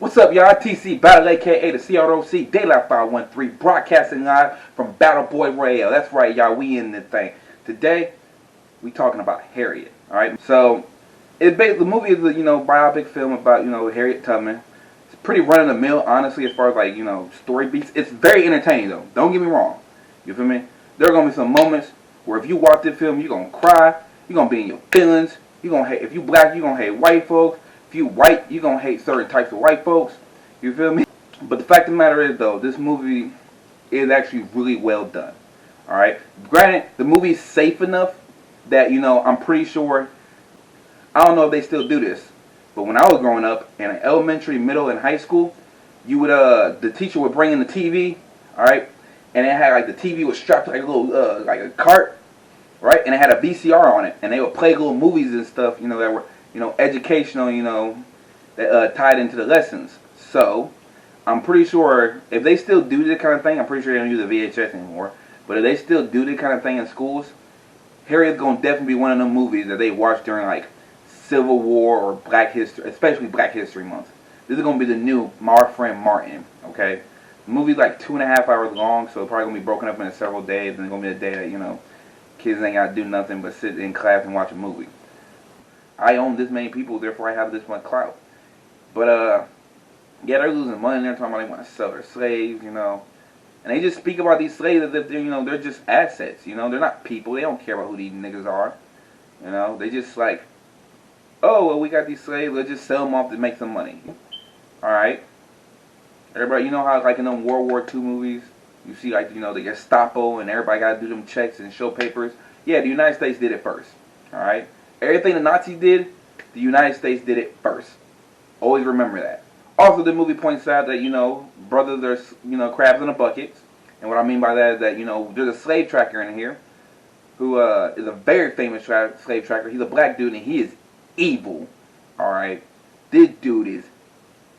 What's up, y'all? TC Battle, aka the CROC, Daylight 513, broadcasting live from Battle Boy Royale. That's right, y'all. We in this thing. Today, we talking about Harriet. All right. So, the movie is a biopic film about Harriet Tubman. It's pretty run of the mill, honestly, as far as like story beats. It's very entertaining though. Don't get me wrong. You feel me? There are gonna be some moments where if you watch this film, you're gonna cry. You're gonna be in your feelings. You're gonna hate. If you black, you're gonna hate white folks. If you white, you're going to hate certain types of white folks. You feel me? But the fact of the matter is, though, this movie is actually really well done. Alright? Granted, the movie's safe enough that, I'm pretty sure, I don't know if they still do this, but when I was growing up, in elementary, middle, and high school, you would, the teacher would bring in the TV, alright? And it had, like, the TV was strapped to, like, a little, like a cart, right? And it had a VCR on it. And they would play little movies and stuff, that were educational, that tied into the lessons. So, I'm pretty sure if they still do this kind of thing, I'm pretty sure they don't use a VHS anymore. But if they still do this kind of thing in schools, Harriet's gonna definitely be one of them movies that they watch during like Civil War or Black History, especially Black History Month. This is gonna be the new My Friend Martin. Okay, the movie's like 2.5 hours long, so it's probably gonna be broken up into several days, and it's gonna be a day that kids ain't gotta do nothing but sit in class and watch a movie. I own this many people, therefore I have this much clout. But, yeah, they're losing money. They're talking about they want to sell their slaves, And they just speak about these slaves as if they're, they're just assets, They're not people. They don't care about who these niggas are, They just like, oh, well, we got these slaves. Let's just sell them off to make some money. Alright? Everybody, how, like, in them World War II movies, you see, like, the Gestapo and everybody got to do them checks and show papers. Yeah, the United States did it first. Alright? Everything the Nazis did, the United States did it first. Always remember that. Also, the movie points out that, brothers are, crabs in a bucket. And what I mean by that is that, there's a slave tracker in here who is a very famous slave tracker. He's a black dude and he is evil. Alright? This dude is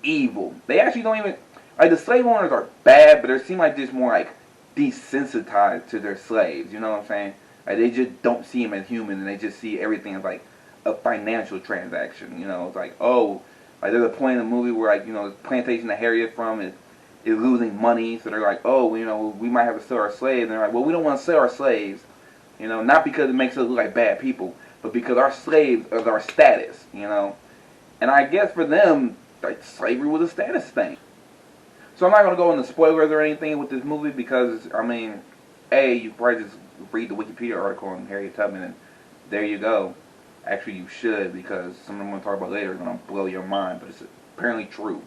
evil. They actually don't even, like, the slave owners are bad, but they seem like just more, like, desensitized to their slaves. You know what I'm saying? Like, they just don't see him as human, and they just see everything as, like, a financial transaction, It's like, oh, like, there's a point in the movie where, like, the plantation that Harriet from is losing money, so they're like, oh, we might have to sell our slaves, and they're like, well, we don't want to sell our slaves, not because it makes us look like bad people, but because our slaves are our status, And I guess for them, like, slavery was a status thing. So I'm not going to go into spoilers or anything with this movie because, I mean, you probably just read the Wikipedia article on Harriet Tubman and there you go. Actually, you should, because something I'm going to talk about later is going to blow your mind, but it's apparently true.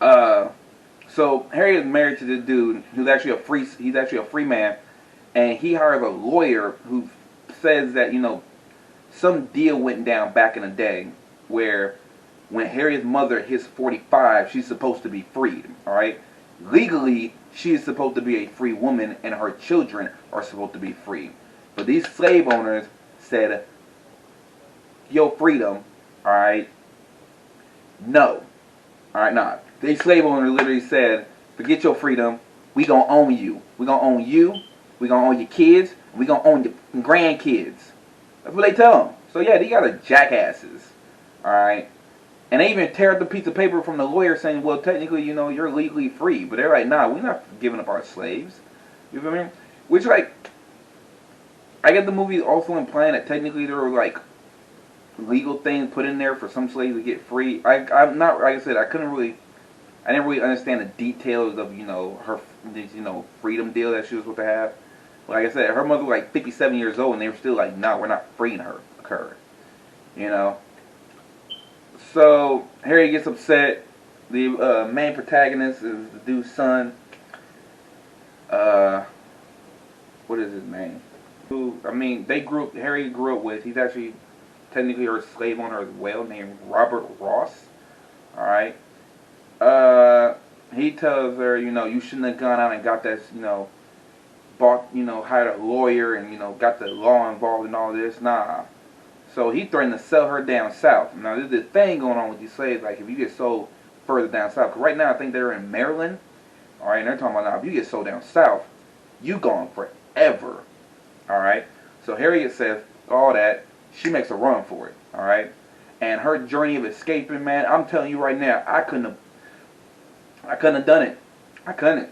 So Harriet is married to this dude who's actually a free man, and he hires a lawyer who says that some deal went down back in the day where when Harriet's mother hits 45, she's supposed to be freed. All right, legally she is supposed to be a free woman, and her children are supposed to be free. But these slave owners said, "Yo, freedom, all right? No, all right, nah." These slave owners literally said, "Forget your freedom. We gonna own you. We gonna own you. We gonna own your kids. We gonna own your grandkids." That's what they tell them. So yeah, they got a jackasses, all right. And they even tear up the piece of paper from the lawyer saying, well, technically, you're legally free. But they're like, nah, we're not giving up our slaves. You feel me? Which, like, I get the movie also implying that technically there were, like, legal things put in there for some slaves to get free. I'm not, like I said, I didn't really understand the details of, her, freedom deal that she was supposed to have. Like I said, her mother was, like, 57 years old, and they were still like, nah, we're not freeing her. So, Harry gets upset. The main protagonist is the dude's son. What is his name? Harry grew up with, he's actually technically her slave owner as well, named Robert Ross. Alright. He tells her, you shouldn't have gone out and got that, hired a lawyer and, got the law involved in all this. Nah. So he threatened to sell her down south. Now there's this thing going on with these slaves, like if you get sold further down south, because right now I think they're in Maryland, alright, and they're talking about now if you get sold down south, you gone forever, alright. So Harriet says all that, she makes a run for it, alright. And her journey of escaping, man, I'm telling you right now, I couldn't have, I couldn't have done it. I couldn't.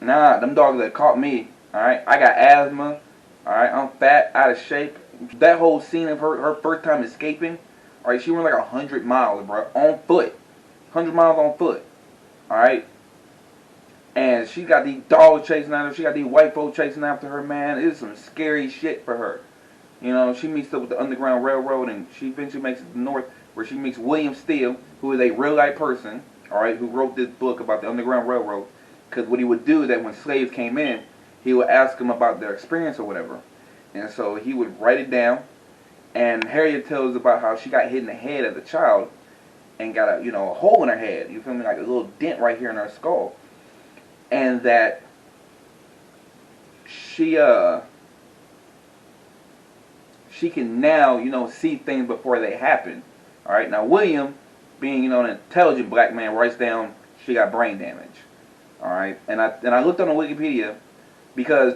Nah, them dogs that caught me. Alright, I got asthma. Alright, I'm fat, out of shape. That whole scene of her first time escaping. Alright, she went like 100 miles, bro, on foot. 100 miles on foot. Alright? And she got these dogs chasing after her. She got these white folks chasing after her, man. It's some scary shit for her. You know, she meets up with the Underground Railroad, and she eventually makes it to the north, where she meets William Steele, who is a real-life person, alright, who wrote this book about the Underground Railroad. Because what he would do is that when slaves came in, he would ask them about their experience or whatever. And so he would write it down. And Harriet tells about how she got hit in the head as a child and got a, a hole in her head. You feel me? Like a little dent right here in her skull. And that she can now, see things before they happen. Alright, now William, being, an intelligent black man, writes down she got brain damage. Alright, and I looked on the Wikipedia because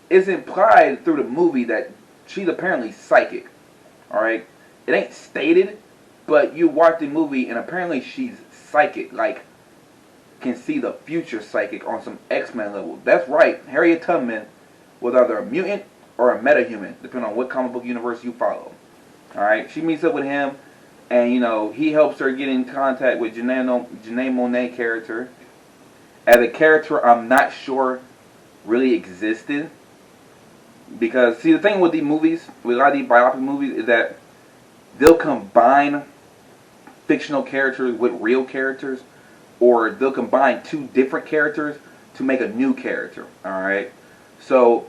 it's implied through the movie that she's apparently psychic. Alright, it ain't stated, but you watch the movie and apparently she's psychic, like can see the future psychic on some X-Men level. That's right, Harriet Tubman was either a mutant or a metahuman, depending on what comic book universe you follow. Alright, she meets up with him, and he helps her get in contact with Janelle Monáe character. As a character I'm not sure really existed. Because, see, the thing with these movies, with a lot of these biopic movies, is that they'll combine fictional characters with real characters, or they'll combine two different characters to make a new character, alright? So,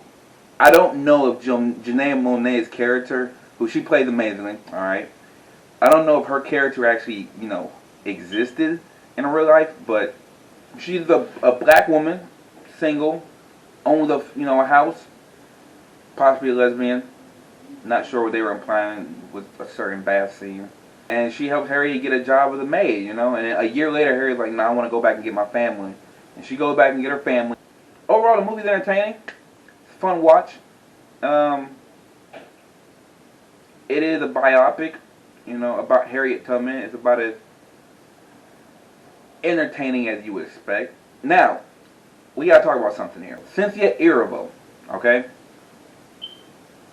I don't know if Janelle Monáe's character, who she plays amazingly, alright? I don't know if her character actually, existed in real life, but she's a black woman, single, owns a house, possibly a lesbian. Not sure what they were implying with a certain bath scene. And she helps Harriet get a job as a maid, And a year later, Harriet's like, "No, I want to go back and get my family." And she goes back and get her family. Overall, the movie's entertaining. It's a fun watch. It is a biopic, about Harriet Tubman. It's about as entertaining as you would expect. Now, we gotta talk about something here. Cynthia Erivo, okay?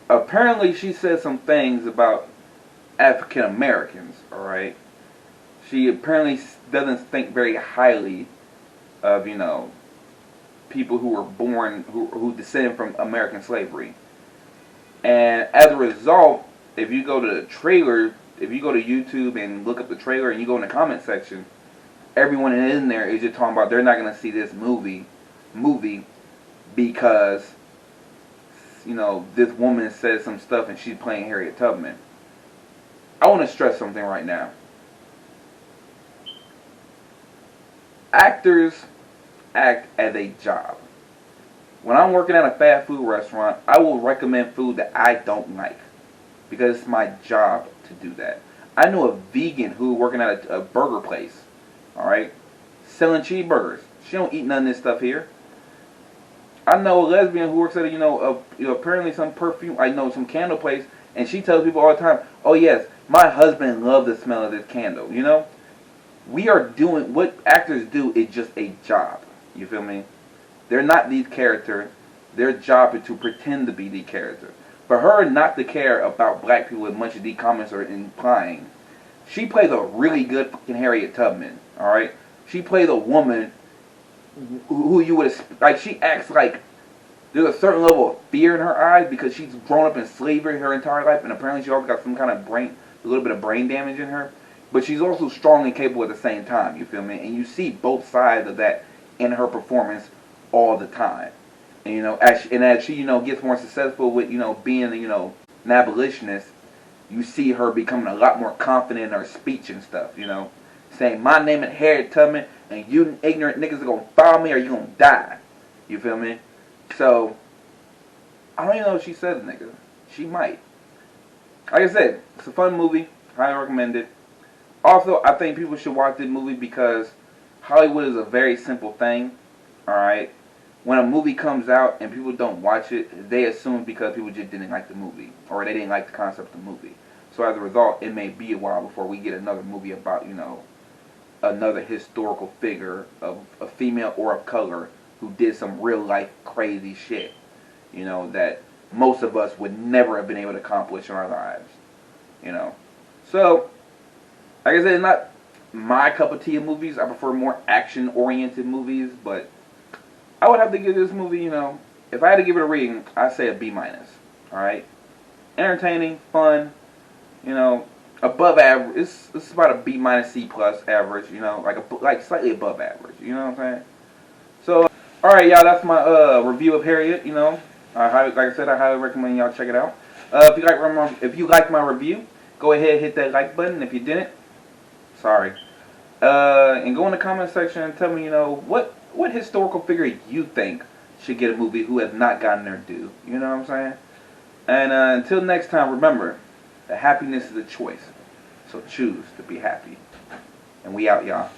Apparently she said some things about African Americans, alright? She apparently doesn't think very highly of, people who were born, who descended from American slavery. And as a result, if you go to the trailer, if you go to YouTube and look up the trailer and you go in the comment section, everyone in there is just talking about they're not going to see this movie because, this woman says some stuff and she's playing Harriet Tubman. I want to stress something right now. Actors act as a job. When I'm working at a fast food restaurant, I will recommend food that I don't like because it's my job to do that. I know a vegan who working at a burger place, alright, selling cheeseburgers. She don't eat none of this stuff here. I know a lesbian who works at apparently some perfume, some candle place, and she tells people all the time, "Oh yes, my husband loves the smell of this candle." We are doing what actors do is just a job. You feel me? They're not these characters. Their job is to pretend to be the character. For her not to care about black people as much as these comments are implying, she plays a really good fucking Harriet Tubman. All right, she plays a woman who you would like. She acts like there's a certain level of fear in her eyes because she's grown up in slavery her entire life, and apparently she also got some kind of a little bit of brain damage in her. But she's also strong and capable at the same time. You feel me? And you see both sides of that in her performance all the time. And as she gets more successful with being an abolitionist, you see her becoming a lot more confident in her speech and stuff. Saying my name is Harriet Tubman, and you ignorant niggas are gonna follow me or you gonna die. You feel me? So I don't even know if she said it, nigga. She might. Like I said, it's a fun movie. Highly recommend it. Also, I think people should watch this movie because Hollywood is a very simple thing. Alright? When a movie comes out and people don't watch it, they assume because people just didn't like the movie. Or they didn't like the concept of the movie. So as a result, it may be a while before we get another movie about, another historical figure of a female or of color who did some real life crazy shit, you know, that most of us would never have been able to accomplish in our lives, you know. So, like I said, it's not my cup of tea of movies. I prefer more action-oriented movies, but I would have to give this movie, you know, if I had to give it a rating, I'd say a B minus. All right, entertaining, fun, you know, above average. It's about a B minus C plus average, you know, like slightly above average. You know what I'm saying? So, all right, y'all, that's my review of Harriet. You know, like I said, I highly recommend y'all check it out. If you like my review, go ahead, hit that like button. If you didn't, sorry. And go in the comment section and tell me, you know, what historical figure you think should get a movie who has not gotten their due. You know what I'm saying? And until next time, remember that happiness is a choice. So choose to be happy. And we out, y'all.